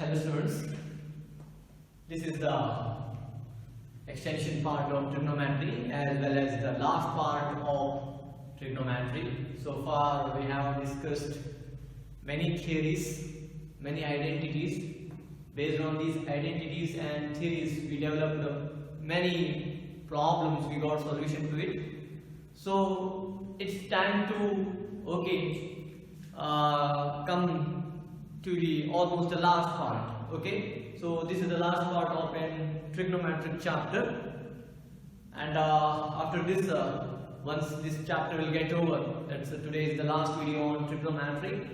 Hello students, this is the extension part of trigonometry as well as the last part of trigonometry. So far we have discussed many theories, many identities. Based on these identities and theories we developed many problems, we got solution to it. So it's time to come to the almost the last part. Okay, so this is the last part of an trigonometric chapter, and after this once this chapter will get over, that's today is the last video on trigonometry.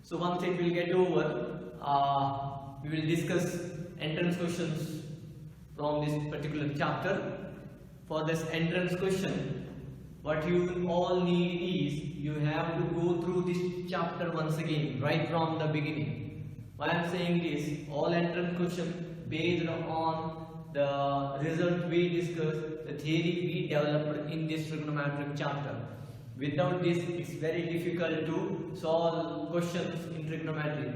So once it will get over, we will discuss entrance questions from this particular chapter. For this entrance question, what you all need is you have to go through this chapter once again, right from the beginning. Why I am saying this, all entrance questions based on the result we discussed, the theory we developed in this trigonometric chapter. Without this, it's very difficult to solve questions in trigonometry.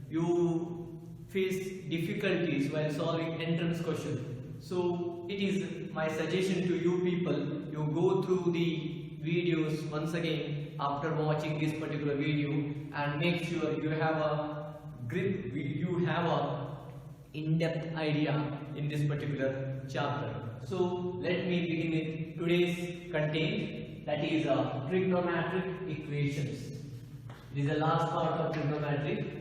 You face difficulties while solving entrance questions. So it is my suggestion to you people, you go through the videos once again after watching this particular video and make sure you have a grip, you have a in-depth idea in this particular chapter. So let me begin with today's content, that is trigonometric equations. This is the last part of trigonometry.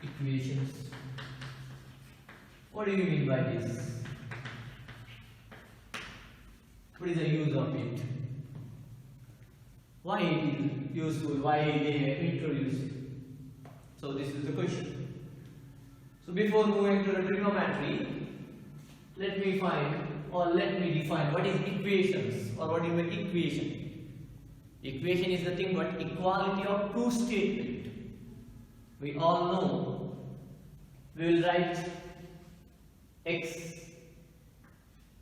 Equations. What do you mean by this? What is the use of it? Why it is useful? Why they introduce it? So this is the question. So before moving to the trigonometry, let me define what is equations, or what do you mean equation? Equation is the thing what equality of two statements. We all know we will write x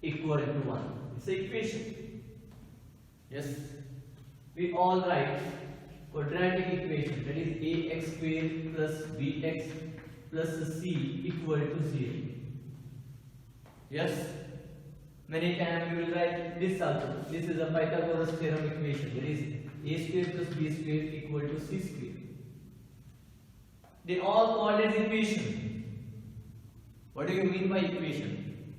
equal to 1. It's an equation. Yes. We all write quadratic equation, that is ax square plus bx plus c equal to 0. Yes. Many times we will write this also. This is a Pythagoras theorem equation, that is a square plus b square equal to c square. They all called as equation. What do you mean by equation?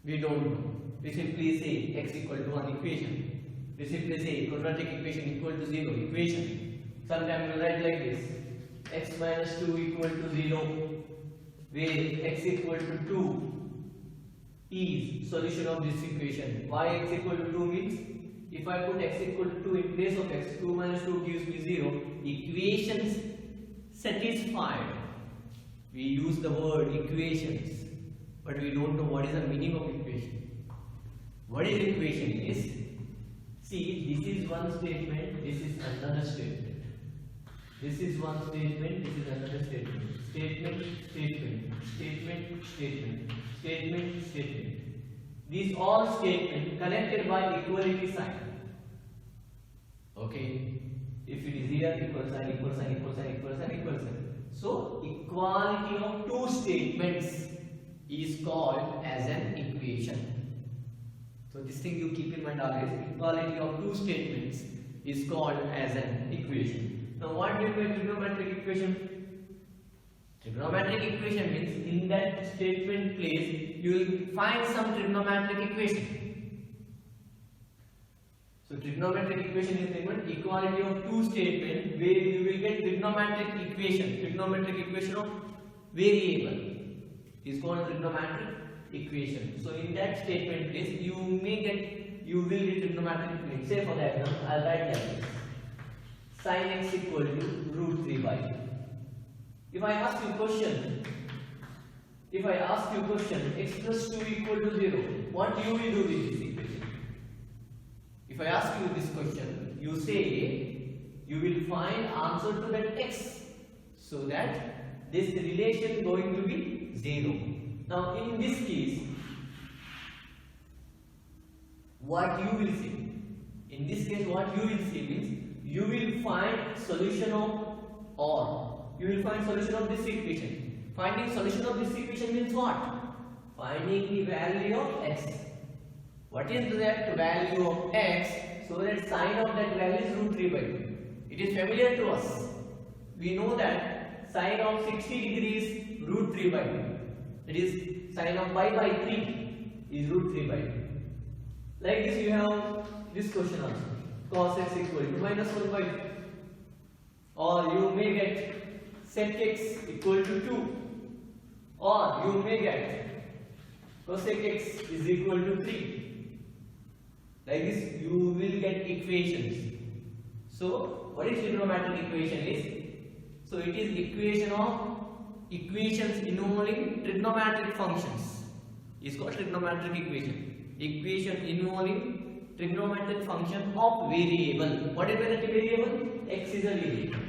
We don't know. We simply say x equal to 1 equation. We simply say quadratic equation equal to 0 equation. Sometimes we write like this: x minus 2 equal to 0, where x equal to 2 is solution of this equation. Why x equal to 2 means, if I put x equal to 2 in place of x, 2 minus 2 gives me 0. Equations satisfied. We use the word equations, but we don't know what is the meaning of equation. What is equation is, see, this is one statement, this is another statement. This is one statement, this is another statement. Statement, statement, statement, statement, statement, statement. These all statements connected by equality sign. Okay. If it is here, equal sign, equal sign, equal sign, equal sign, equal sign. So equality of two statements is called as an equation. So this thing you keep in mind always, equality of two statements is called as an equation. Now what do you mean by trigonometric equation? Trigonometric equation means in that statement place you will find some trigonometric equation. So trigonometric equation is equal equality of two statements where you will get trigonometric equation. Trigonometric equation of variable is called trigonometric equation. So in that statement place you will get trigonometric equation. Say for the example, I'll write like this: sin x equal to root 3 by 2. If I ask you question, x plus 2 equal to 0, what you will do with this equation? If I ask you this question, you say you will find answer to that x, so that this relation is going to be 0. Now in this case, what you will see? In this case, what you will see means you will find solution of, or you will find solution of this equation. Finding solution of this equation means what? Finding the value of x. What is that value of x? So that sine of that value is root 3 by 2. It is familiar to us. We know that sine of 60 degrees root 3 by 2. It is sine of pi by 3 is root 3 by 2. Like this you have this question also. Cos x equal to minus 1 by 2. Or you may get sec x equal to 2. Or you may get cosec x is equal to 3. Like this you will get equations. So what is trigonometric equation is? So it is equations involving trigonometric functions. It's called trigonometric equation. Equation involving trigonometric function of variable. What is the variable? X is a variable.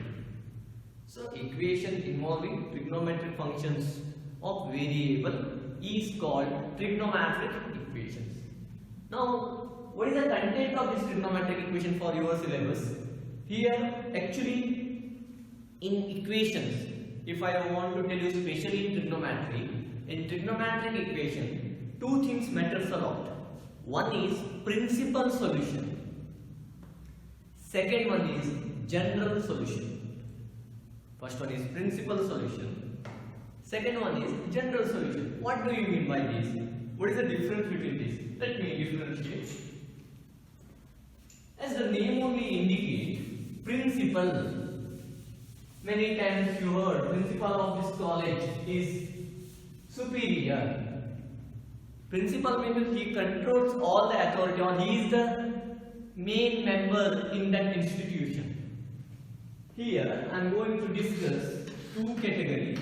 So equation involving trigonometric functions of variable is called trigonometric equations. Now, what is the content of this trigonometric equation for your syllabus? Here, actually, in equations, if I want to tell you especially in trigonometric equation, two things matters a lot. One is principal solution. Second one is general solution. First one is principal solution. Second one is general solution. What do you mean by this? What is the difference between this? Let me differentiate. As the name only indicates, principal. Many times you heard principal of this college is superior. Principal means he controls all the authority, or he is the main member in that institution. Here I am going to discuss two categories,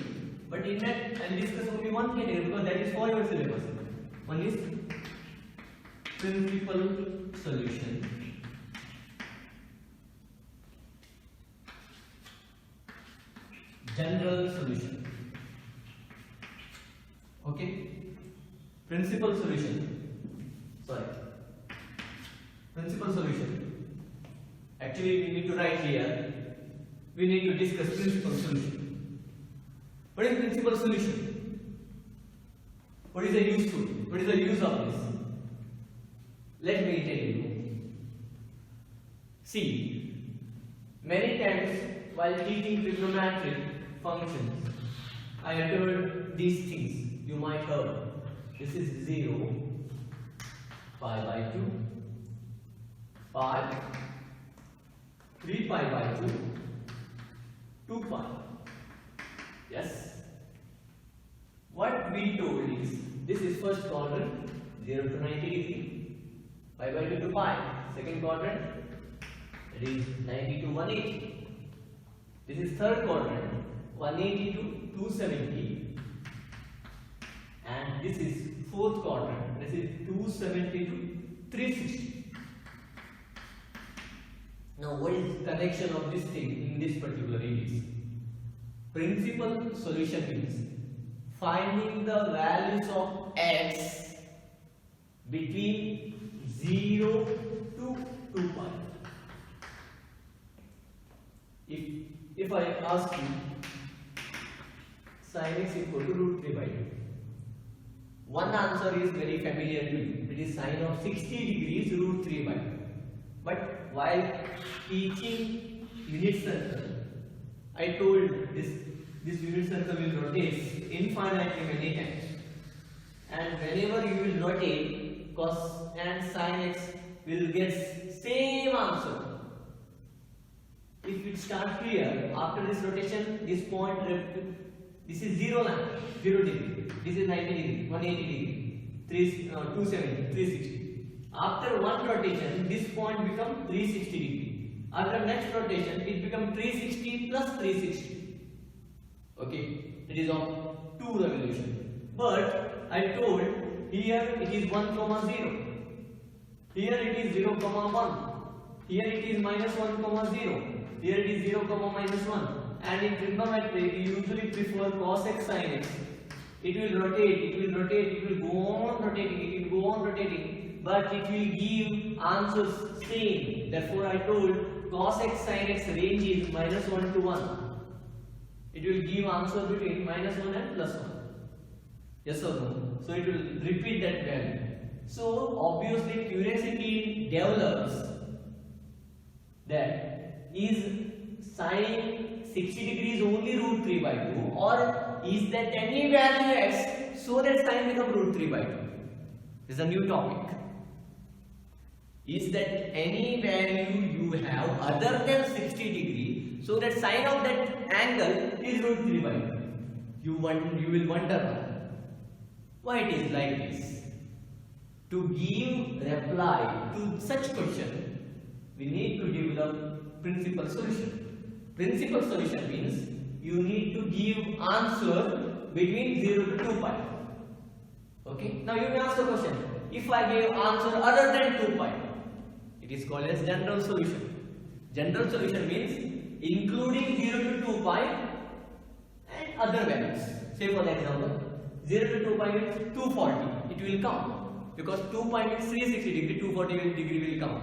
but in that I will discuss only one category because that is for your syllabus. One is principal solution. General solution. Okay? Principal solution. Principal solution. Actually, we need to write here. We need to discuss principal solution. What is principal solution? What is the useful? What is the use of this? Let me tell you. See, many times while teaching trigonometric functions, I uttered these things. You might heard. This is 0, pi by 2, pi, 3 pi by 2, 2 pi. Yes. What we told is, this is first quadrant, 0 to 90 degree, pi by 2 to pi. Second quadrant, it is 90 to 180. This is third quadrant, 180 to 270. And this is fourth quadrant, this is 270 to 360. Now what is the connection of this thing in this particular image? Principal solution means finding the values of x between 0 to 2 pi. If I ask you sin x equal to root 3 by 2, one answer is very familiar to you. It is sine of 60 degrees root 3 by 2. But while teaching unit circle, I told this unit circle will rotate infinitely many times. And whenever you will rotate, cos and sin x will get same answer. If it starts here, after this rotation, this point, this is 0 degree, this is 90 degree, 180 degree, 270, 360. After one rotation, this point becomes 360 degree. After next rotation, it becomes 360 plus 360. Okay, it is of 2 revolution. But I told here it is 1, 0. Here it is 0, 1. Here it is minus 1, 0. Here it is 0, minus 1. And in trigonometry, we usually prefer cos x sin x. It will rotate, it will go on rotating, but it will give answers same. Therefore, I told cos x sin x range is -1 to 1, it will give answer between -1 and +1. Yes or no? So it will repeat that value. So obviously curiosity develops that is sin 60 degrees only √3/2, or is that any value x so that sin become √3/2? This is a new topic. Is that any value you have other than 60 degree so that sine of that angle is √3/2? You will wonder why it is like this. To give reply to such question, we need to develop principal solution. Principal solution means you need to give answer between 0 to 2 pi. Okay. Now you may ask the question: if I give answer other than 2 pi, it is called as general solution. General solution means including 0 to 2 pi and other values. Say for example, 0 to 2 pi means 240. It will come because 2 pi means 360 degree. 240 degree will come.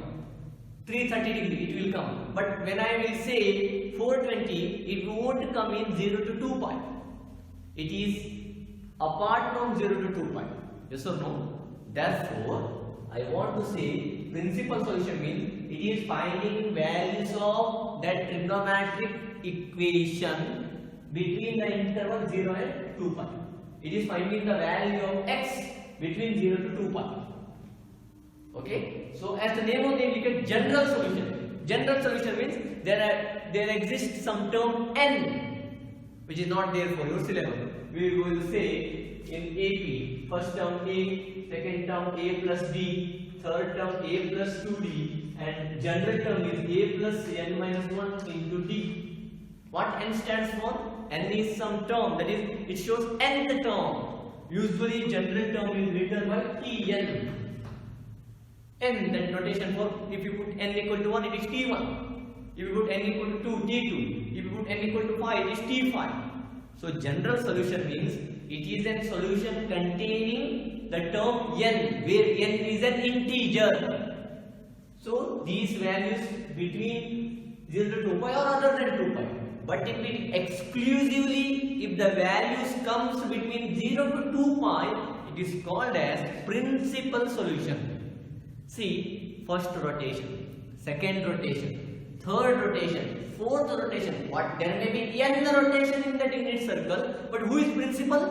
330 degree it will come. But when I will say 420, it won't come in 0 to 2 pi. It is apart from 0 to 2 pi. Yes or no? Therefore, I want to say principal solution means it is finding values of that trigonometric equation between the interval 0 and 2 pi. It is finding the value of x between 0 to 2 pi. Okay. So as the name of the indicate, general solution. General solution means there exists some term n which is not there for your syllabus. We will say in AP, first term a, second term a plus b, third term a plus 2d, and general term is a plus n minus 1 into d. What n stands for? N is some term, that is, it shows nth term. Usually general term is written by Tn. N, that notation for if you put n equal to 1, it is T1. If you put n equal to 2, T2. If you put n equal to 5, it is T5. So general solution means it is a solution containing the term n, where n is an integer. So these values between 0 to 2 pi or other than 2 pi. But if it exclusively, if the values comes between 0 to 2 pi, it is called as principal solution. See, first rotation, second rotation, third rotation, fourth rotation. What? There may be n rotation in that unit circle, but who is principal?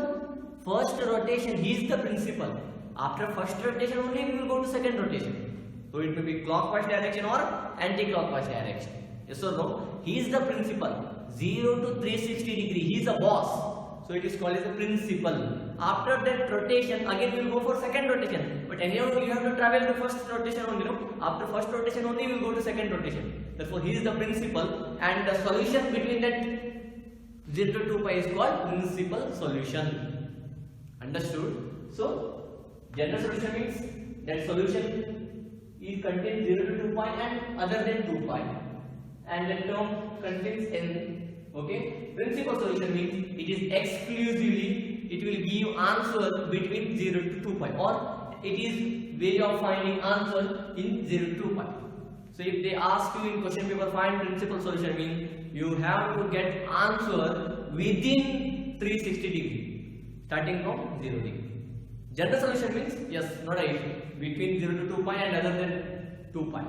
First rotation, he is the principal. After first rotation only we will go to second rotation. So it may be clockwise direction or anti-clockwise direction. Yes or no? He is the principal. 0 to 360 degree, he is the boss. So it is called as a principal. After that rotation, again we will go for second rotation. But anyhow, you have to travel to first rotation only. No? After first rotation only, we will go to second rotation. Therefore, he is the principal, and the solution between that 0 to 2 pi is called principal solution. Understood? So, general solution means that solution is contains 0 to 2 pi and other than 2 pi, and the term contains n. Okay, principal solution means it is exclusively, it will give answer between 0 to 2 pi, or it is way of finding answer in 0 to 2 pi. So if they ask you in question paper, find principal solution, means you have to get answer within 360 degree, starting from 0 degree. General solution means, yes, not a issue, between 0 to 2 pi and other than 2 pi.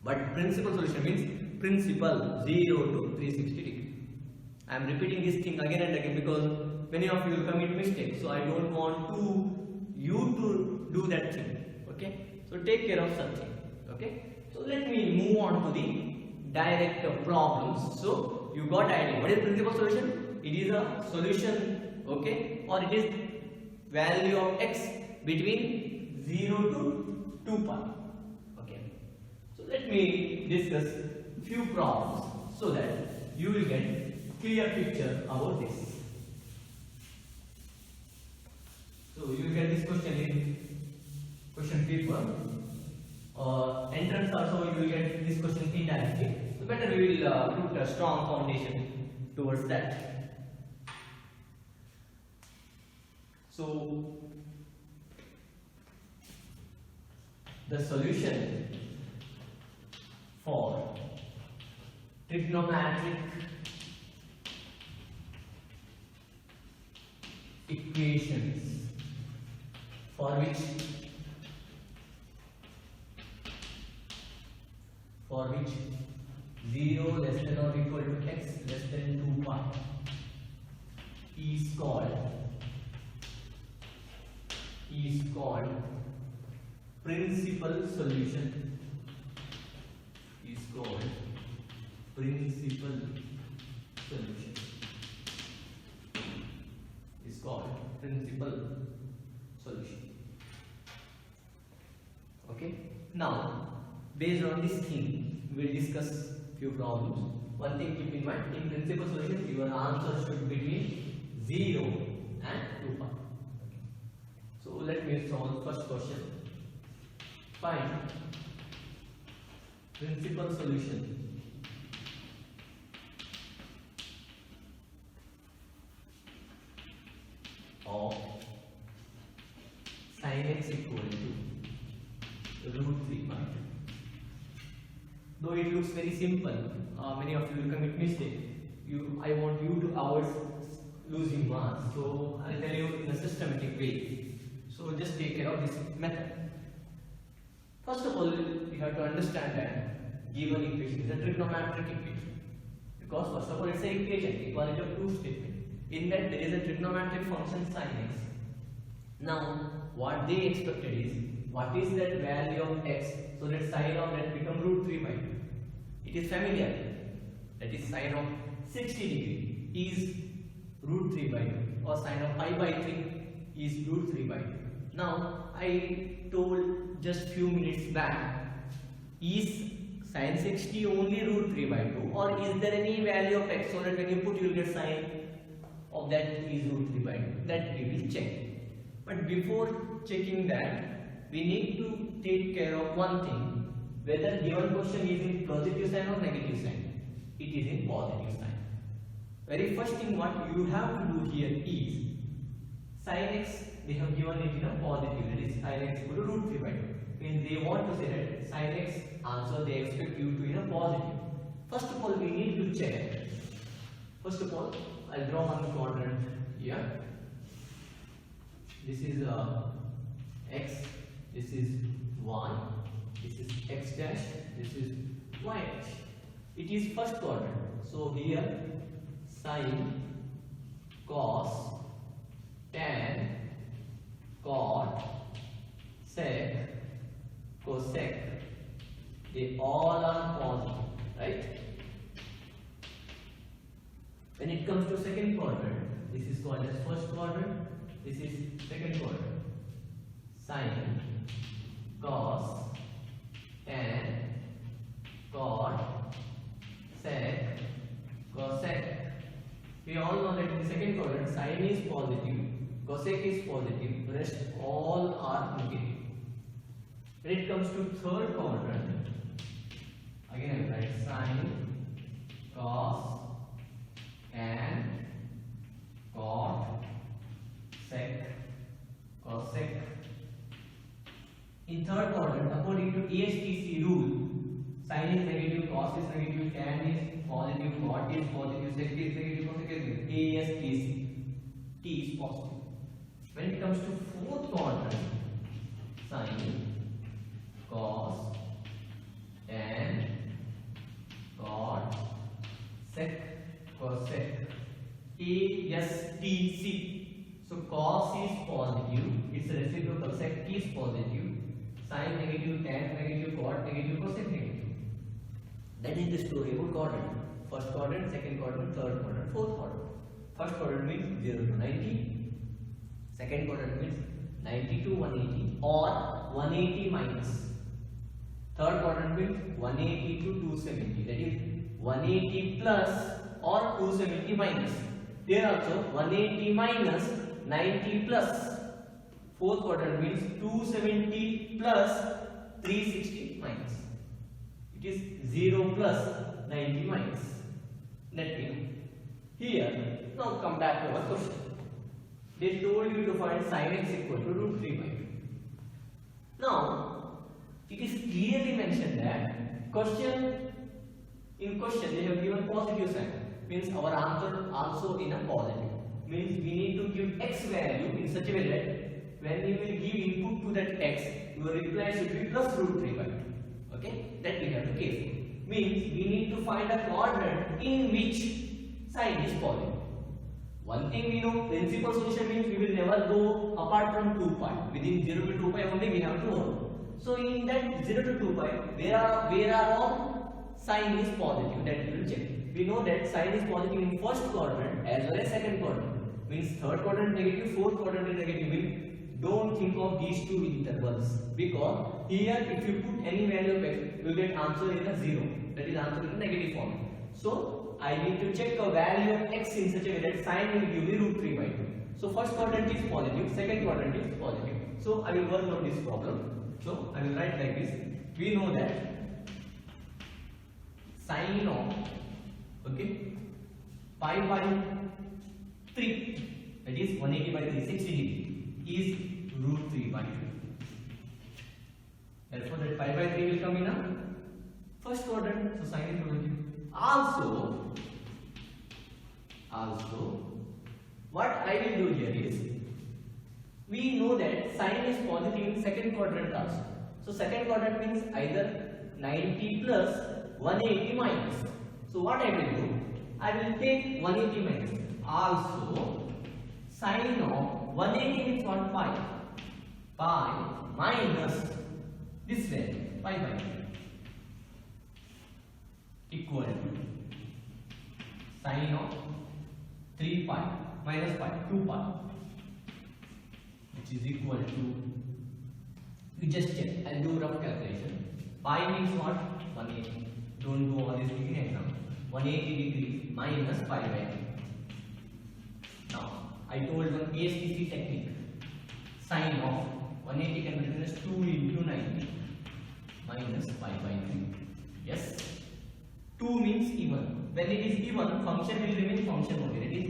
But principal solution means principal 0 to 360 degree. I am repeating this thing again and again because many of you will commit mistakes. So I don't want you to do that thing. Okay. So take care of something. Okay. So let me move on to the direct problems. So you got idea. What is principal solution? It is a solution. Okay. Or it is value of x between 0 to 2 pi. Okay. So let me discuss few problems so that you will get clear picture about this. So you will get this question in question paper. Entrance also you will get this question indirectly. So better we will put a strong foundation towards that. So the solution for trigonometric equations for which 0 less than or equal to x less than 2 pi is called principal solution. Is called principal solution. Is called principal solution. Okay. Now, based on this thing, we will discuss few problems. One thing keep in mind: in principal solution, your answer should be between 0 and 2 pi. Okay. So let me solve first question. Find principal solution of sin x equal to root 3 pi. Though it looks very simple, many of you will commit mistake. I want you to avoid losing marks, so I'll tell you in a systematic way. So just take care of this method. First of all, you have to understand that given equation is a trigonometric equation, because first of all it's an equation, equality of two statement. In that there is a trigonometric function sin x. Now what they expected is, what is that value of x, so that sin of that become root 3 by 2. It is familiar, that is sin of 60 degree is root 3 by 2, or sin of pi by 3 is root 3 by 2. Now I told just few minutes back, is sin 60 only root 3 by 2, or is there any value of x, so that when you put you will get sin of that is root 3 by 2. That we will check. But before checking that, we need to take care of one thing: whether given question is in positive sign or negative sign. It is in positive sign. Very first thing what you have to do here is, sin x they have given it in a positive, that is sin x equal to root 3 by 2. Means they want to say that sin x answer they expect you to in a positive. First of all, we need to check. First of all, I'll draw one quadrant here. This is x, this is y, this is x dash, this is y dash. It is first quadrant. So here sin, cos, tan, cot, sec, cosec, they all are positive, right? When it comes to second quadrant, this is called as first quadrant, this is second quadrant. Sin, cos, tan, cot, sec, cosec. We all know that in second quadrant sin is positive, cosec is positive, rest all are negative. When it comes to third quadrant, again I write sin, cos, tan, cot, sec, cosec. In third quadrant, according to ESTC rule, sin is negative, cos is negative, tan is positive, cot is positive, sec is negative, cosec is negative. ESTC, T is positive. When it comes to fourth quadrant, sin, cos, tan, cot, sec, cosec. ASTC. So cos is positive, its reciprocal sec is positive, sin negative, tan negative, cot negative, cosec negative. That is the story about quadrant. First quadrant, second quadrant, third quadrant, fourth quadrant. First quadrant means 0 to 90. Second quadrant means 90 to 180 or 180 minus. Third quadrant means 180 to 270. That is 180 plus or 270 minus. There also 180 minus 90 plus. Fourth quadrant means 270 plus 360 minus. It is 0 plus 90 minus. Let me know. Here, now come back to our question. They told you to find sin x equal to root 3 by 2. Now, it is clearly mentioned that question In question they have given positive sign, means our answer also in a positive. Means we need to give x value in such a way that when you will give input to that x, your reply should be plus root 3 by 2. Okay, that we have to case. Means we need to find a quadrant in which sign is positive. One thing we know, principal solution means we will never go apart from 2 pi. Within 0 to 2 pi only we have to know. So in that 0 to 2 pi, where are all sign is positive, that we will check. We know that sign is positive in first quadrant as well as second quadrant. Means third quadrant negative, fourth quadrant is negative. Means don't think of these two intervals, because here if you put any value of x, you will get answer in a 0. That is answer in a negative form. So I need to check the value of x in such a way that sign will give me root 3 by 2. So first quadrant is positive, second quadrant is positive. So I will work on this problem. So I will write like this. We know that sine of pi by 3, that is 180 by 360 degree, is root 3 by 2. Therefore that pi by 3 will come in a first quadrant, so sine is positive. Also what I will do here is, we know that sine is positive in second quadrant also. So second quadrant means either 90 plus 180 minus. So what I will do, I will take 180 minus. Also sine of 180 means what? Pi minus this value, pi by 3, equal to sine of 3 pi minus pi, 2 pi, which is equal to, we just check, I'll do rough calculation. Pi means what? 180. Don't go all this in exam. 180 degrees minus pi by 3. Now, I told one ASTC technique. Sine of 180 can be written as 2 into 90 minus pi by 3. Yes? 2 means even. When it is even, function will remain function only. That is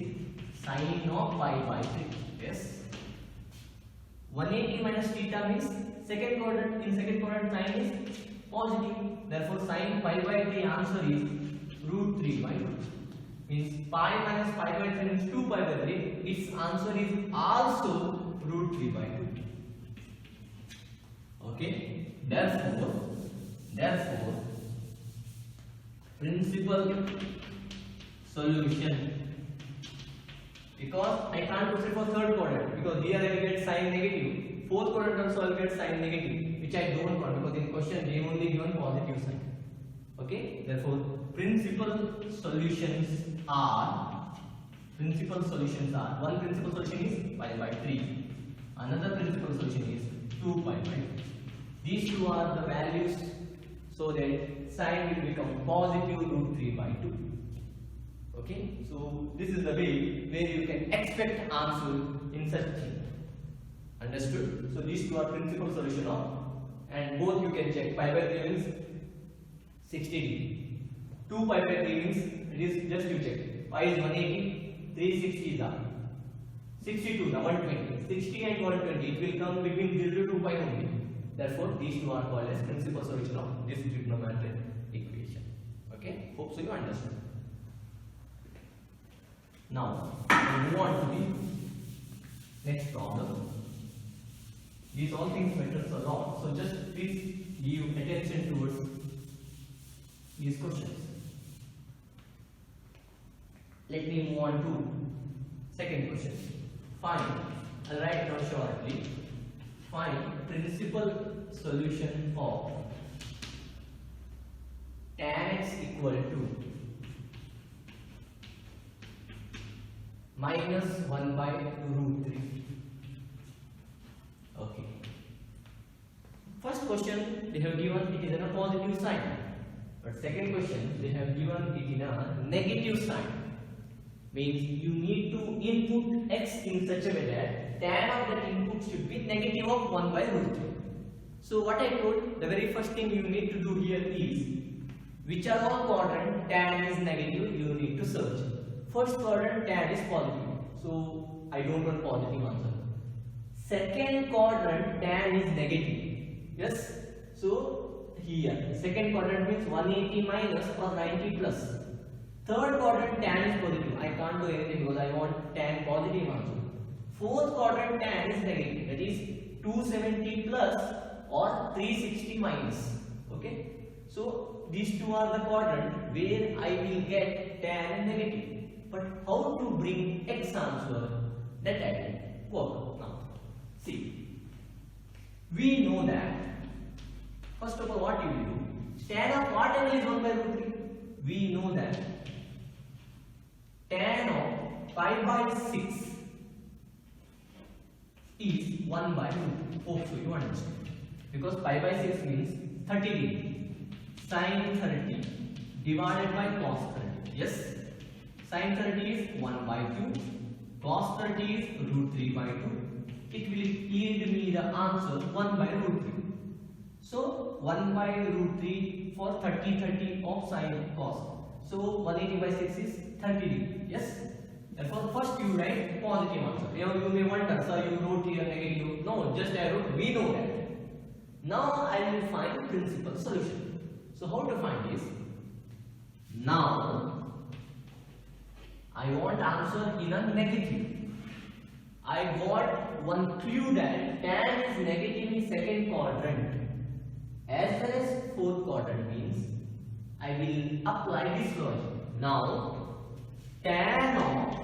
sine of pi by 3. Yes? 180 minus theta means second quadrant. In second quadrant, sine is positive. Therefore, sine pi by 3 answer is root 3 by 2. Means pi minus pi by 3 means 2 pi by 3. Its answer is also root 3 by 2. Okay? Therefore, principal solution, because I can't proceed for third quadrant, because here I will get sign negative. Fourth quadrant also I will get sign negative, which I don't want, because in question they only given positive sign. Okay, therefore principal solutions are one principal solution is pi by 3, another principal solution is 2 pi by 3. These two are the values, so that sign will become positive root 3 by 2. Okay, so this is the way where you can expect answer in such thing. Understood? So these two are principal solution of, and both you can check. Pi by 3 means 60 degree. 2 pi by 3 means it is just you check. Pi is 180, 360 is 62, 120. 60 and 120, it will come between 0 to 2 pi only. Therefore, these two are called as principal solution of this trigonometric equation. Okay, hope so you understand. Now, we move on to the next problem. These all things matters a lot, so just please give attention towards these questions. Let me move on to second question. Find, I'll write down shortly. Find principal solution of tan x equal to minus 1 by root 3. Okay. First question they have given it is in a positive sign, but second question they have given it in a negative sign. Means you need to input x in such a way that tan of that input should be negative of 1 by root 3. So what I told, the very first thing you need to do here is, which are all quadrant tan is negative, you need to search. First quadrant tan is positive, so I don't want positive answer. Second quadrant tan is negative. Yes, so here second quadrant means 180 minus or 90 plus. Third quadrant tan is positive. I can't do anything because I want tan positive also. Fourth quadrant tan is negative. That is 270 plus or 360 minus. Okay. So these two are the quadrant where I will get tan negative. But how to bring x answer? That I will work now. See, we know that first of all what you will do, tan of what angle is 1 by root 3? We know that tan of pi by 6 is 1 by root 3. Hope so you understand. Because pi by 6 means 30 degree. Sin 30 divided by cos 30. Yes? Sin 30 is 1 by 2. Cos 30 is root 3 by 2. It will yield me the answer 1 by root 3. So 1 by root 3 for 30 of sin cos. So 180 by 6 is 30 degree. Yes? Therefore first you write positive answer. You may wonder, sir, you wrote here negative. No, just I wrote, we know that. Now I will find principal solution. So how to find this? Now I want answer in a negative. I got one clue that tan is negative in second quadrant as well as fourth quadrant means I will apply this logic. Now tan of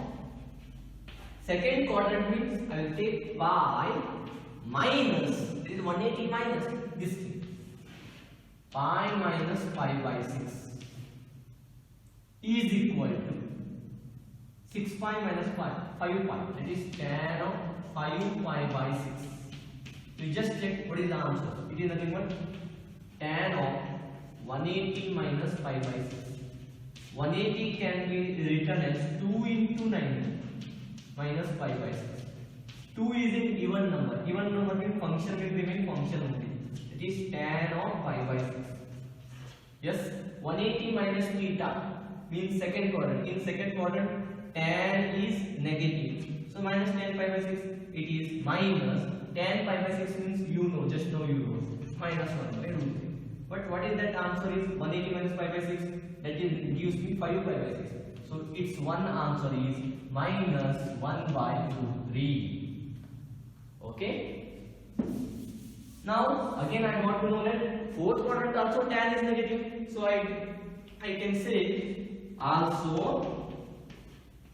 second quadrant means I will take pi minus, this is 180 minus this thing, pi minus pi by 6 is equal to 6 pi minus pi, 5 pi, that is tan of 5 pi by 6. You just check what is the answer. It is nothing but tan of 180 minus pi by 6. 180 can be written as 2 into 90 minus pi by 6. 2 is an even number. Even number means function will remain function only. It is tan of pi by 6. Yes, 180 minus theta means second quadrant. In second quadrant, tan is negative. So minus tan pi by 6, it is minus tan pi by 6 means you know, just know you know. Minus 1 by root 3. But what is that answer is 180 minus pi by 6? That is gives me 5 pi by 6. So its one answer is minus 1 by root 3. Okay? Now again I want to know that fourth quadrant also tan is negative. So I can say also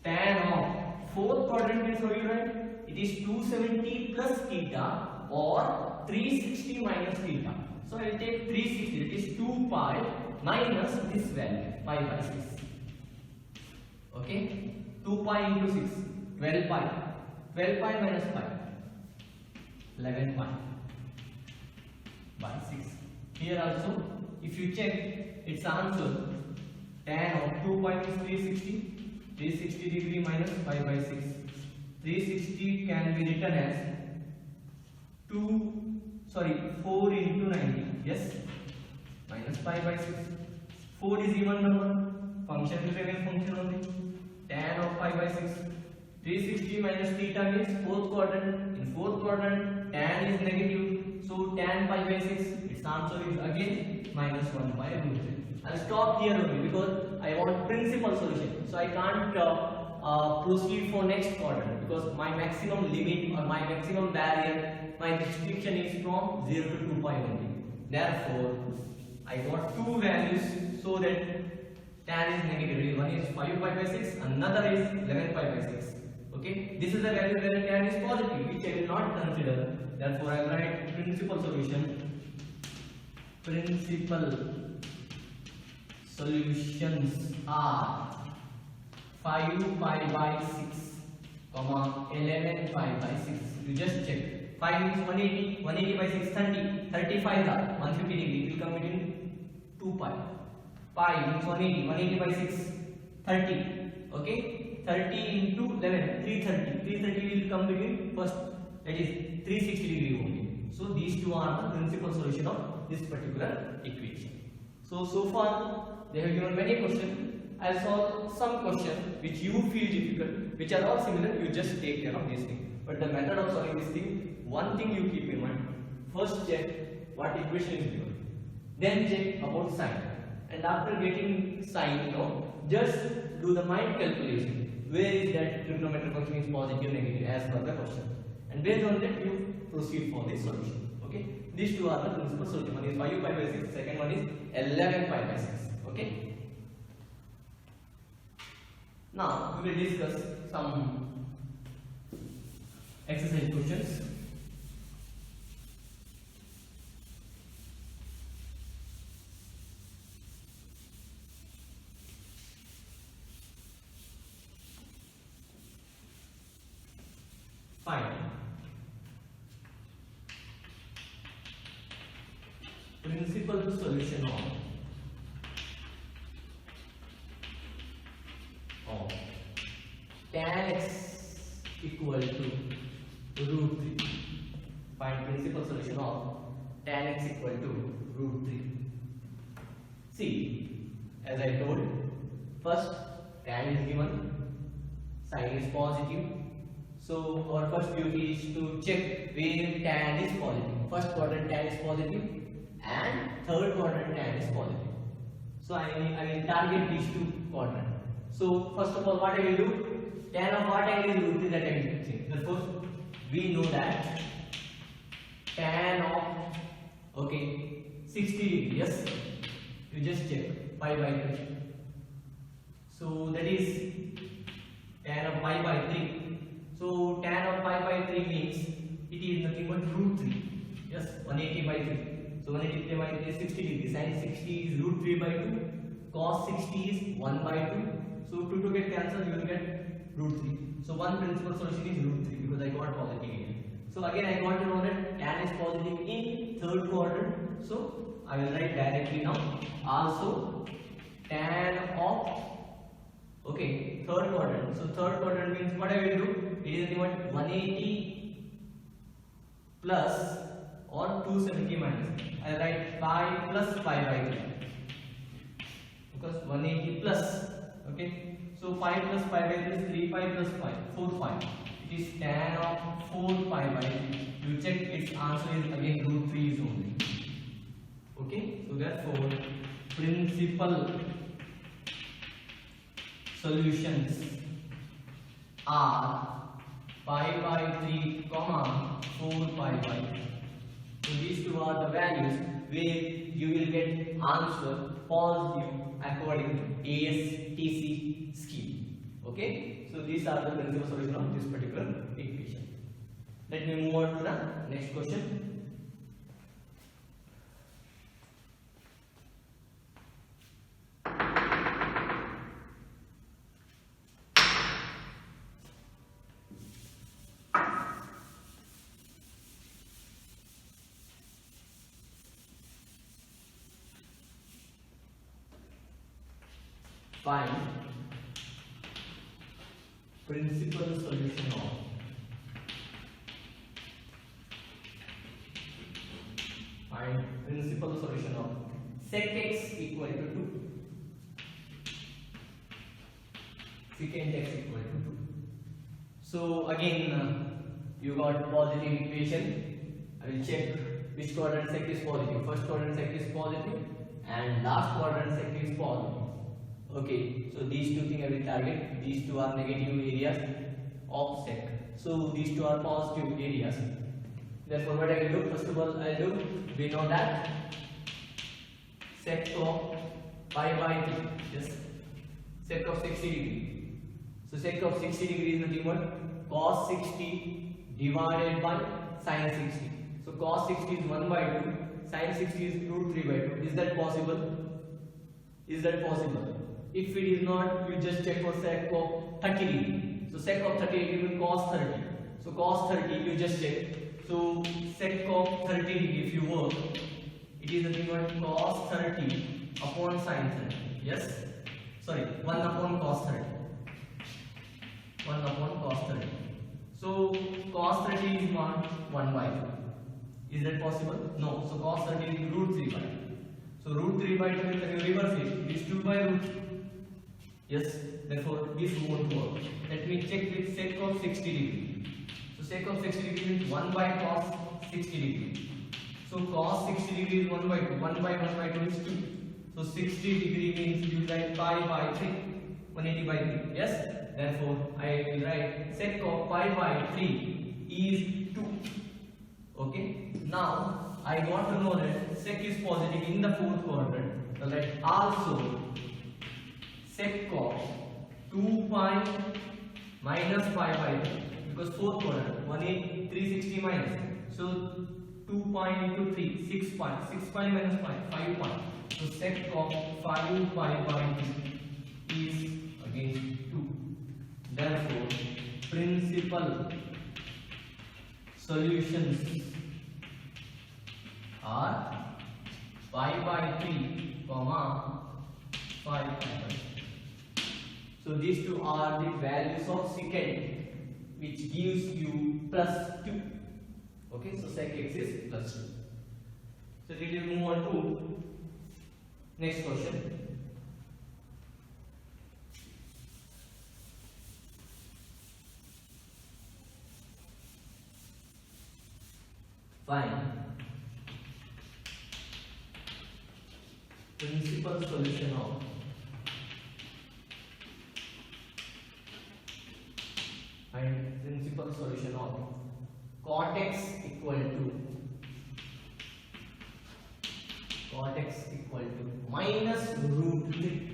tan of fourth quadrant means how you write? It is 270 plus theta or 360 minus theta. So I will take 360, it is 2 pi minus this value, pi by 6. Okay? 2 pi into 6, 12 pi. 12 pi minus pi, 11 pi by 6. Here also, if you check its answer, tan of 2 pi is 360. 360 degree minus pi by 6. 360 can be written as 4 into 90. Yes? Minus pi by 6. 4 is even number. Function will remain function only. Tan of pi by 6. 360 minus theta means fourth quadrant. In fourth quadrant, tan is negative. So tan pi by 6, its answer is again minus 1 by root 3. I'll stop here only because I want principal solution. So I can't proceed for next quadrant because my maximum limit or my maximum barrier, my restriction is from 0 to 2 pi only. Therefore, I got two values so that tan is negative. One is 5 pi by 6, another is 11 pi by 6. Okay, this is the value where tan is positive, which I will not consider. Therefore, I will write principal solution. Principal solutions are 5 pi by 6, 11 pi by 6. You just check. 5 is 180, 180 by 6, 30, 35 are 150 degree. It will come between 2 pi. Pi means 180, 180 by 6, 30. Okay, 30 into 11, 330. 330 will come between first, that is 360 degree only. So these two are the principal solution of this particular equation. So far they have given many questions. I'll solve some questions which you feel difficult, which are all similar. You just take care of this thing. But the method of solving this thing, one thing you keep in mind. First check what equation is given. Then check about sine. And after getting sine, just do the mind calculation. Where is that trigonometric function is positive, negative as per the question. And based on that, you proceed for the solution. Okay. These two are the principal solution. One is 5 pi by 6. Second one is 11 pi by 6. Okay. Now we will discuss some exercise questions. Fine. Principal solution of tan x equal to root 3. Find principal solution of tan x equal to root 3. See, as I told, first tan is given, sine is positive. So our first duty is to check where tan is positive. First quadrant tan is positive and third quadrant tan is positive. So I will target these two quadrants. So first of all, what I will do? Tan of what angle is root 3, that I will check. Therefore, we know that tan of 60 degree. Yes, you just check pi by 3. So that is tan of pi by 3. So tan of pi by 3 means it is nothing but root 3. Yes, 180 by 3. So 180 by 3 is 60 degree. Sin 60 is root 3 by 2. Cos 60 is 1 by 2. So 2 to get cancelled, you will get root 3. So one principal solution is root 3 because I got positive here. So again I got to know that tan is positive in third quadrant. So I will write directly now. Also tan of third quadrant. So third quadrant means what I will do? It is nothing but 180 plus or 270 minus. I write pi plus pi by 3 because 180 plus. Okay. So 5 plus pi by 3 is 3 pi plus 5, 4 pi. It is tan of 4 pi by 3. You check its answer is again root 3 is only. Okay. So therefore principal solutions are pi by 3 comma 4 pi by 3. So these two are the values where you will get answer positive according to ASTC scheme. Okay, so these are the principal solution of this particular equation. Let me move on to the next question. Find principal solution of sec x equal to 2. Secant x equal to 2. So again you got positive equation. I will check which quadrant sec is positive. First quadrant sec is positive and last quadrant sec is positive. Okay, so these two things I will target. These two are negative areas of sec. So these two are positive areas. Therefore, what I will do? First of all, I will do. We know that sec of pi by 3. Yes, sec of 60 degree. So sec of 60 degree is nothing but cos 60 divided by sin 60. So cos 60 is 1 by 2. Sin 60 is root 3 by 2. Is that possible? Is that possible? If it is not, you just check for sec of 30 degree. So sec of 30 degree will cos 30. So cos 30 you just check. So sec of 30 degree if you work, it is nothing but cos 30 upon sin 30. Yes? Sorry, 1 upon cos 30. 1 upon cos 30. So cos 30 is 1 by 2. Is that possible? No. So cos 30 is root 3 by 2. So root 3 by 2 means when you reverse it is 2 by root 3. Yes, therefore this won't work. Let me check with sec of 60 degree. So sec of 60 degree means 1 by cos 60 degree. So cos 60 degree is 1 by 2. 1 by 1 by 2 is 2. So 60 degree means you write pi by 3. 180 by 3. Yes? Therefore, I will write sec of pi by 3 is 2. Okay? Now, I got to know that sec is positive in the fourth quadrant. So let also sec of 2 pi minus pi by 3. Because fourth quadrant, 360 minus. So 2 pi into 3, 6 pi. 6 pi minus pi, 5 pi. So sec of 5 pi by 3 is again 2. Therefore, principal solutions are pi by 3, comma 5 pi by 3. So these two are the values of secant, which gives you plus 2. Okay, so sec x is plus 2. So we will move on to next question. Fine. Principal solution of principal solution of cot x equal to minus root 3.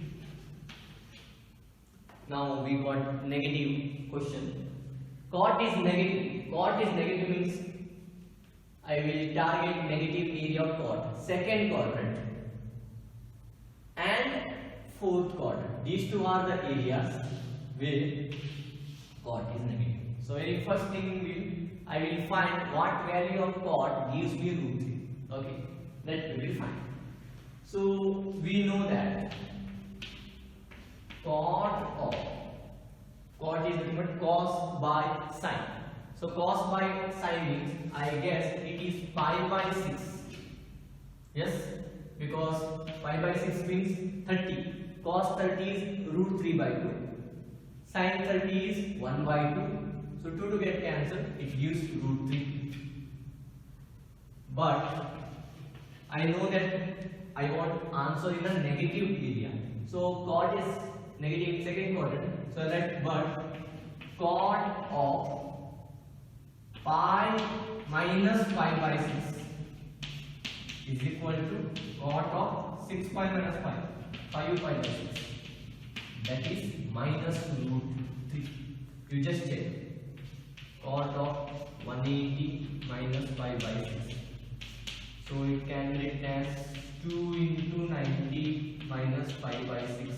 Now we got negative question. Cot is negative. Cot is negative means I will target negative area of cot. Second quadrant and fourth quadrant. These two are the areas where cot is negative. So very first thing I will find what value of cot gives me root 3. Okay, that we will find. So we know that cot is nothing but cos by sine. So cos by sine means I guess it is pi by 6. Yes, because pi by 6 means 30. Cos 30 is root 3 by 2. Sin 30 is 1 by 2. So 2 to get cancelled, it gives root 3. But I know that I want answer in a negative area. So cot is negative in second quadrant. So let but cot of pi minus pi by 6 is equal to cot of 6 pi minus pi, 5 pi by 6. That is minus root 3. You just check. Cot of 180 minus pi by 6. So it can be written as 2 into 90 minus pi by 6.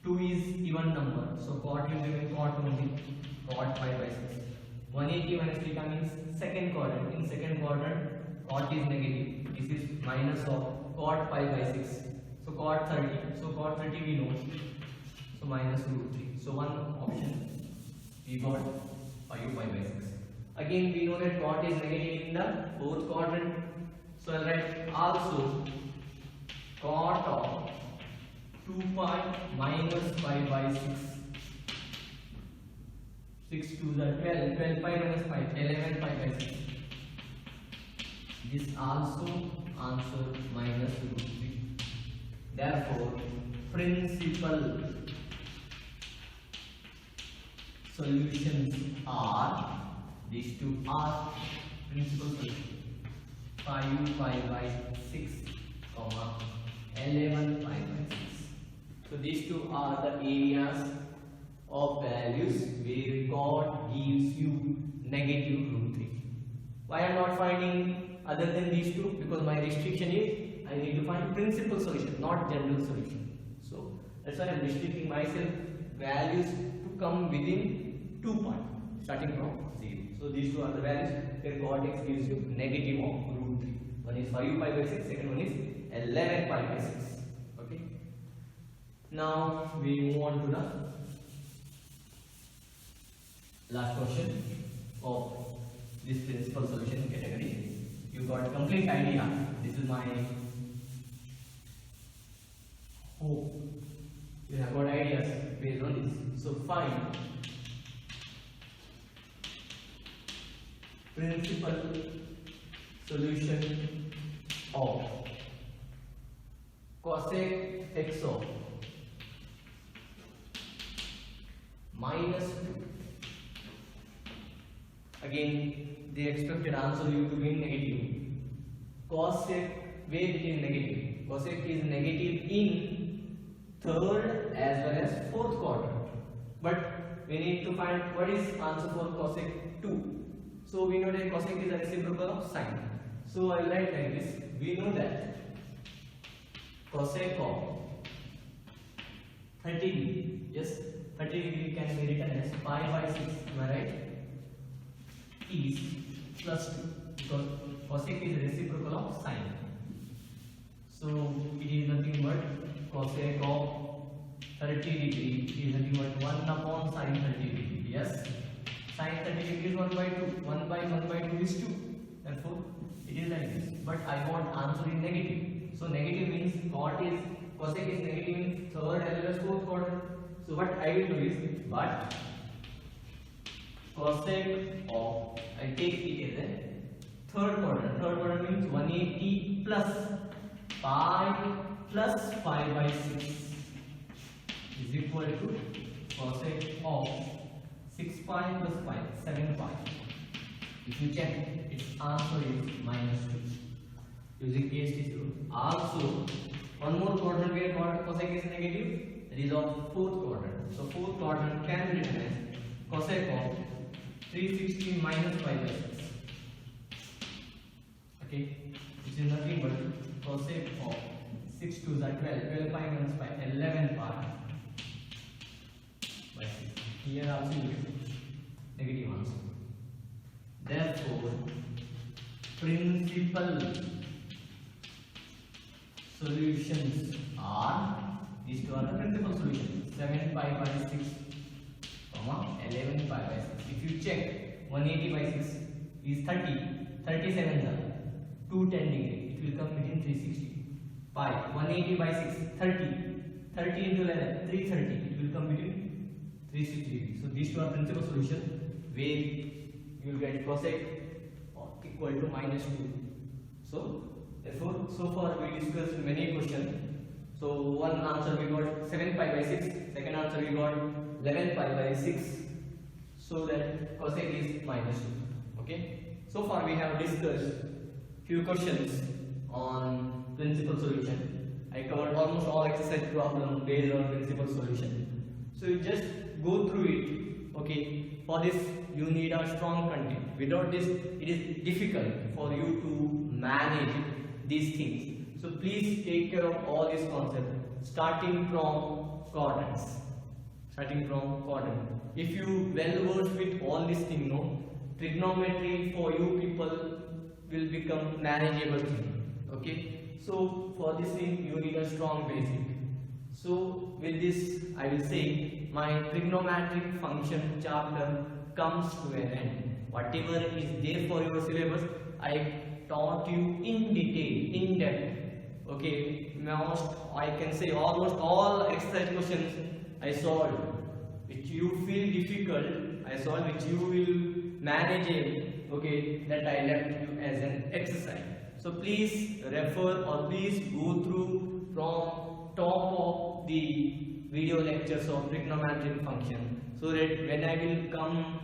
2 is even number. So cot is given cot only. Cot pi by 6. 180 minus theta means second quadrant. In second quadrant, cot is negative. This is minus of cot pi by 6. So cot 30. So cot 30 we know. So minus root 3. So one option we got 5 pi by 6. Again we know that cot is negative in the fourth quadrant. So I'll write also cot of 2 pi minus pi by 6. 6 to the 12. 12 pi minus pi. 11 pi by 6. This also answer minus root 3. Therefore, principal solutions are, these two are principal solutions. 5 pi by 6, 11 pi by 6. So these two are the areas of values where cot gives you negative root 3. Why I am not finding other than these two? Because my restriction is I need to find principal solution, not general solution. So that's why I am restricting myself values to come within 2 points, starting from 0. So these two are the values where cot x gives you negative of root 3. One is 5 pi by 6, second one is 11 pi by 6. Okay. Now we move on to the last question of this principal solution category. You got complete idea. This is my hope. You have got ideas based on this. So find principal solution of cosec x of minus 2. Again, the expected answer you to be negative. Cosec, where it is negative? Cosec is negative in third as well as fourth quadrant. But we need to find what is answer for cosec 2. So we know that cosec is a reciprocal of sine. So I will write like this. We know that cosec of 30 degree, yes, 30 degree can be written as pi by 6, am I right? Is plus 2 because cosec is a reciprocal of sine. So it is nothing but cosec of 30 degree is nothing but 1 upon sine 30 degree. Yes, sine 30 degree is 1 by 2. 1 by 1 by 2 is 2. Therefore, it is like this. But I want answer in negative. So negative means cosec is negative in third as well as fourth quadrant. So what I will do is, but cosec of, I take it as a third quadrant. Third quadrant means 180 plus pi plus 5 by 6 is equal to cosec of 6 pi plus 5, 7 pi. If you check, its answer is minus 2 using AST rule. Also, one more quadrant where cosec is negative, that is of fourth quadrant. So fourth quadrant can be written as cosec of 360 minus 5 by 6. Okay, which is nothing but cosec of 6 to 12, 12 pi minus 5, 11 pi by 6. Here also you get negative answer. Therefore, principal solutions are, these two are the principal solutions, 7 pi by 6, 11 pi by 6. If you check, 180 by 6 is 30, 37 are 210 degree, it will come between 360. Pi, 180 by 6, 30, 30 into 11, 330, it will come between 360 degree. So these two are principal solutions where you will get cosec equal to minus 2. So therefore, so far we discussed many questions. So one answer we got 7 pi by 6, second answer we got 11 pi by 6. So that cosec is minus 2. Okay. So far we have discussed few questions on principal solution. I covered almost all exercise problems based on principal solution. So you just go through it. Okay. For this you need a strong content. Without this it is difficult for you to manage these things. So please take care of all these concepts starting from quadrants. If you well versed with all these things, no, trigonometry for you people will become manageable thing. Okay. So for this thing you need a strong basic. So with this I will say my trigonometric function chapter comes to an end. Whatever is there for your syllabus, I taught you in detail, in depth. Okay, I can say almost all exercise questions I solved, which you feel difficult, I solved, which you will manage it. Okay, that I left you as an exercise. So please refer or please go through from top of the video lectures of trigonometric function, so that when I will come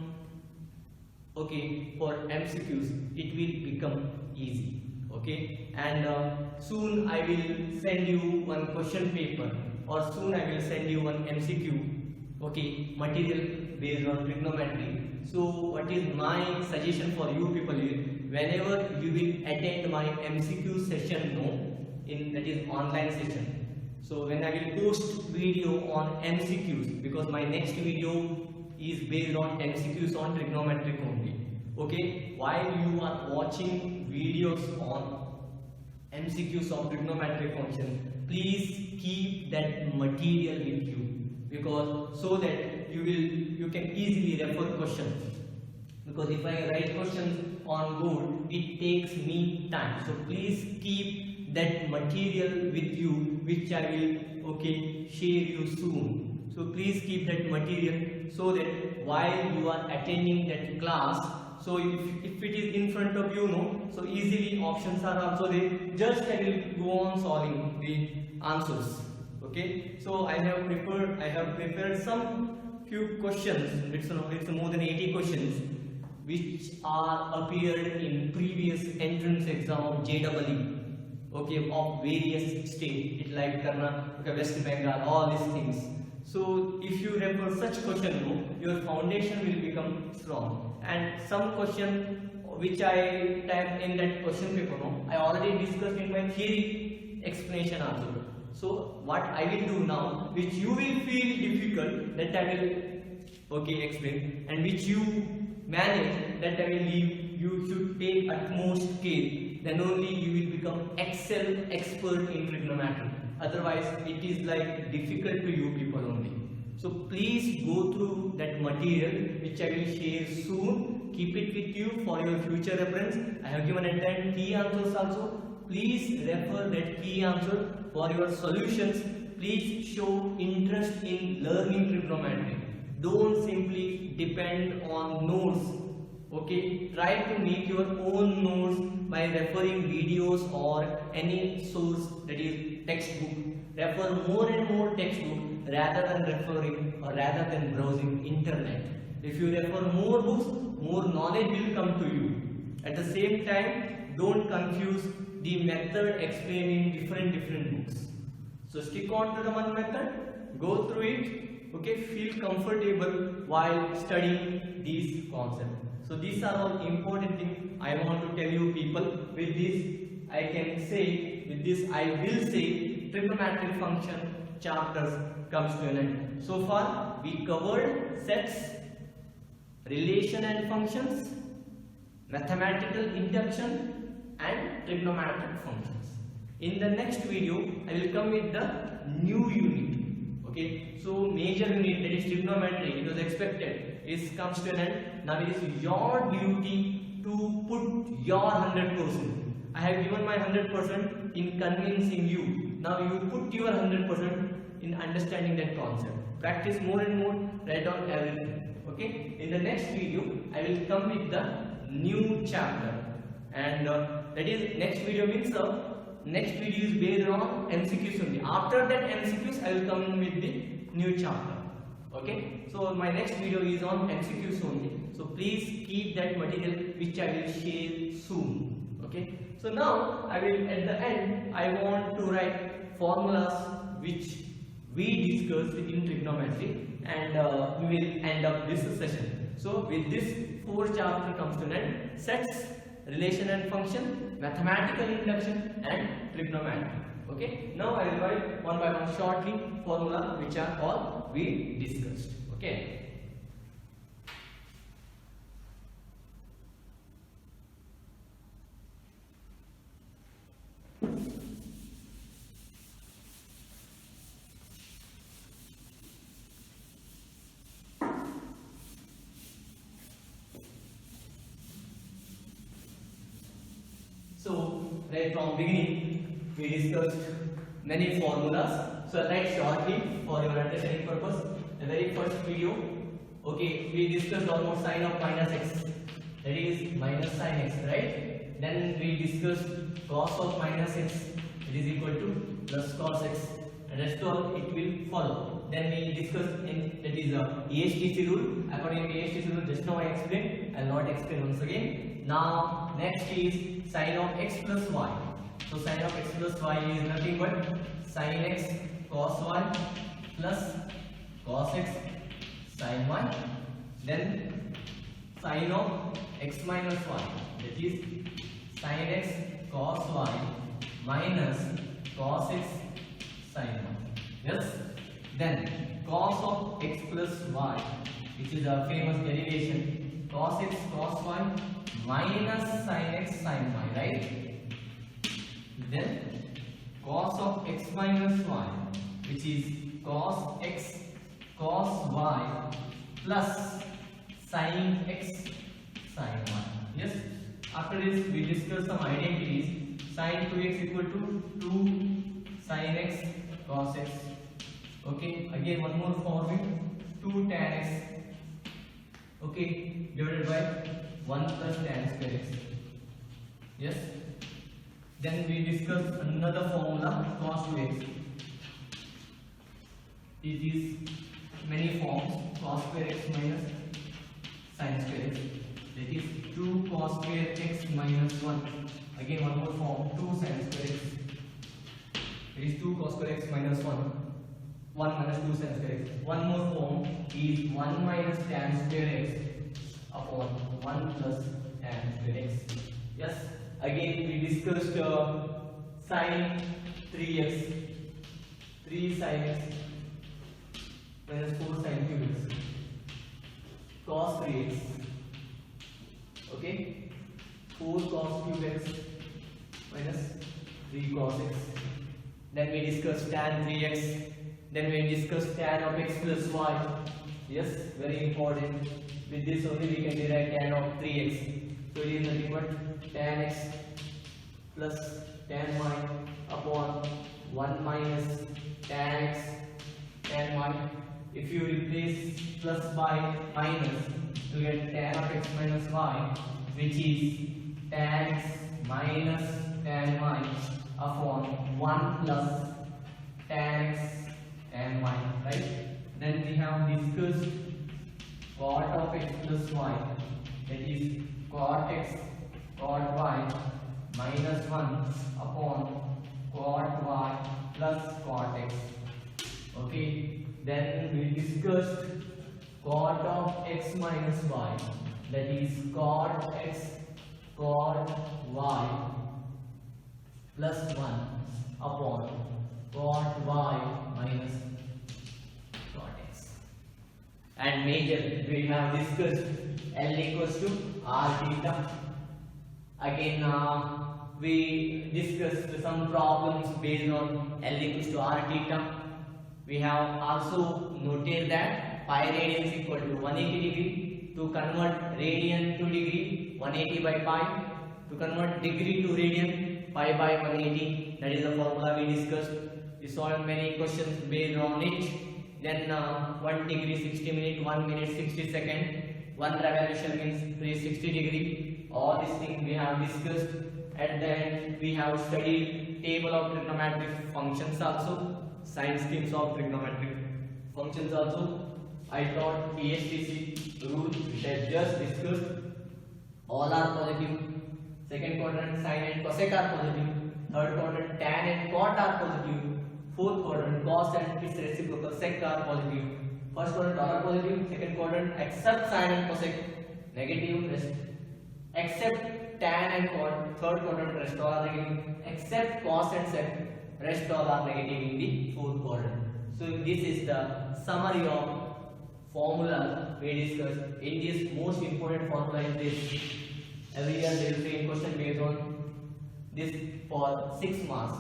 for MCQs it will become easy. Okay, and soon I will send you one question paper, or soon I will send you one MCQ material based on trigonometry. So what is my suggestion for you people is, whenever you will attend my MCQ session, that is online session. So when I will post video on MCQs, because my next video is based on MCQs on trigonometric only. Okay, while you are watching videos on MCQs of trigonometric function, please keep that material with you, because so that you can easily refer questions. Because if I write questions on board, it takes me time. So please keep that material with you, which I will share you soon. So please keep that material, so that while you are attending that class, So if it is in front of you, no, so easily options are also there. Just I will go on solving the answers. Okay, so I have prepared some few questions. It's more than 80 questions which are appeared in previous entrance exam of JEE. Okay, of various state, it like Karnataka, West Bengal, all these things. So if you refer such question, no, your foundation will become strong. And some question which I typed in that question paper, no, I already discussed in my theory explanation also. So what I will do now, which you will feel difficult, that I will explain, and which you manage, that I will leave. You should take utmost care. Then only you will become expert in trigonometry. Otherwise, it is like difficult to you people only. So please go through that material which I will share soon. Keep it with you for your future reference. I have given at that key answers also. Please refer that key answer for your solutions. Please show interest in learning trigonometry. Don't simply depend on notes. Okay, try to make your own notes by referring videos or any source, that is textbook. Refer more and more textbook rather than referring or rather than browsing internet. If you refer more books, more knowledge will come to you. At the same time, don't confuse the method explained in different books. So stick on to the one method, go through it, okay, feel comfortable while studying these concepts. So these are all important things I want to tell you people. With this I can say, with this I will say, trigonometric function chapters comes to an end. So far we covered sets, relation and functions, mathematical induction and trigonometric functions. In the next video I will come with the new unit. Okay, so major unit, that is trigonometry, it was expected, comes to an end. Now it is your duty to put your 100%. I have given my 100% in convincing you. Now you put your 100% in understanding that concept. Practice more and more, write down everything. Okay, in the next video I will come with the new chapter, and that is next video means next video is based on MCQs only. After that MCQs I will come with the new chapter. Okay, so my next video is on MCQs only. So please keep that material which I will share soon. Okay, so now I will, at the end, I want to write formulas which we discussed in trigonometry, and we will end up this session. So with this 4th chapter comes to an end: sets, relation and function, mathematical induction and trigonometry. Okay, now I will write one by one shortly formula which are all we discussed. Okay. So right from beginning we discussed many formulas. So I'll write shortly for your understanding purpose. The very first video, okay, we discussed almost sine of minus x, that is minus sine x, right? Then we discussed cos of minus x, it is equal to plus cos x, and rest all it will follow. Then we discussed in, that is ESTC rule. According to ESTC rule, just now I explained, I will not explain once again. Now next is sine of x plus y. So sine of x plus y is nothing but sine x cos y plus cos x sin y. Then sine of x minus y, that is sin x cos y minus cos x sin y. Yes. Then cos of x plus y, which is a famous derivation, cos x cos y minus sin x sin y, right? Then cos of x minus y, which is cos x cos y plus sin x sin y. Yes. After this we discuss some identities. Sin 2x equal to 2 sin x cos x. Okay, again one more formula, 2 tan x, okay, divided by 1 plus tan square x. Yes. Then we discuss another formula, cos 2x. It is many forms, cos square x minus sin square x. That is 2 cos square x minus 1. Again one more form, 2 sin square x. It is 2 cos square x minus 1. 1 minus 2 sin square x. One more form is 1 minus tan square x upon 1 plus tan square x. Yes. Again we discussed sin 3x. 3 sin x minus 4 sin cube x. Cos 3x. Okay. 4 cos cube x minus 3 cos x. Then we discuss tan 3x. Then we discuss tan of x plus y. Yes, very important. With this only we can derive tan of 3x. So it is nothing but tan x plus tan y upon 1 minus tan x tan y. If you replace plus by minus, you get tan of x minus y, which is tan x minus tan y upon 1 plus tan x tan y, right? Then we have discussed cot of x plus y, that is cot x cot y minus 1 upon cot y plus cot x. Okay. Then we discussed cot of x minus y, that is cot x cot y plus 1 upon cot y minus cot x. And major, we have discussed L equals to r theta. Again we discussed some problems based on L equals to r theta. We have also noted that pi radian is equal to 180 degree. To convert radian to degree, 180 by pi. To convert degree to radian, pi by 180. That is the formula we discussed. We solved many questions based on it. Then 1 degree 60 minutes, 1 minute 60 seconds. 1 revolution means 360 degree. All these things we have discussed. At the end we have studied table of trigonometric functions also. Sine schemes of trigonometric functions also. I taught PSTC rule which I just discussed. All are positive. Second quadrant sine and cosec are positive. Third quadrant tan and cot are positive. Fourth quadrant cos and its reciprocal sec are positive. First quadrant all are positive. Second quadrant except sine and cosec negative. Except tan and cot. Third quadrant rest all are negative. Except cos and sec, rest all are negative in the fourth quadrant. So this is the summary of formula we discussed. In this, most important formula is this. Every year there will be a question based on this for 6 marks.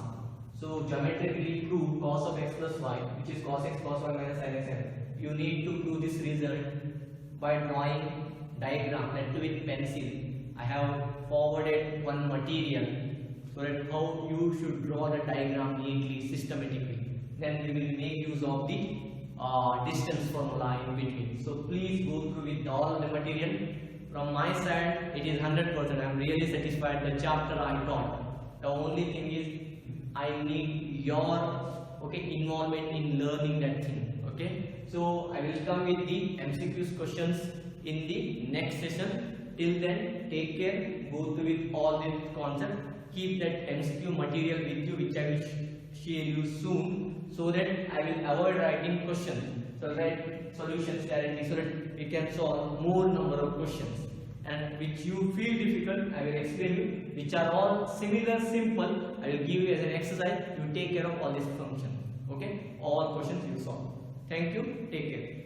So geometrically prove cos of x plus y, which is cos x cos y minus sin x. You need to prove this result by drawing diagram, let with pencil. I have forwarded one material so that how you should draw the diagram neatly, systematically. Then we will make use of the distance formula in between. So please go through with all the material. From my side, it is 100%. I am really satisfied with the chapter I taught. The only thing is I need your involvement in learning that thing. Okay. So I will come with the MCQs questions in the next session. Till then, take care. Go through with all the concepts. Keep that MCQ material with you, which I will share you soon, so that I will avoid writing questions. So that solutions directly, so that we can solve more number of questions. And which you feel difficult, I will explain you. Which are all similar, simple, I will give you as an exercise. You take care of all these functions. Okay? All questions you solve. Thank you. Take care.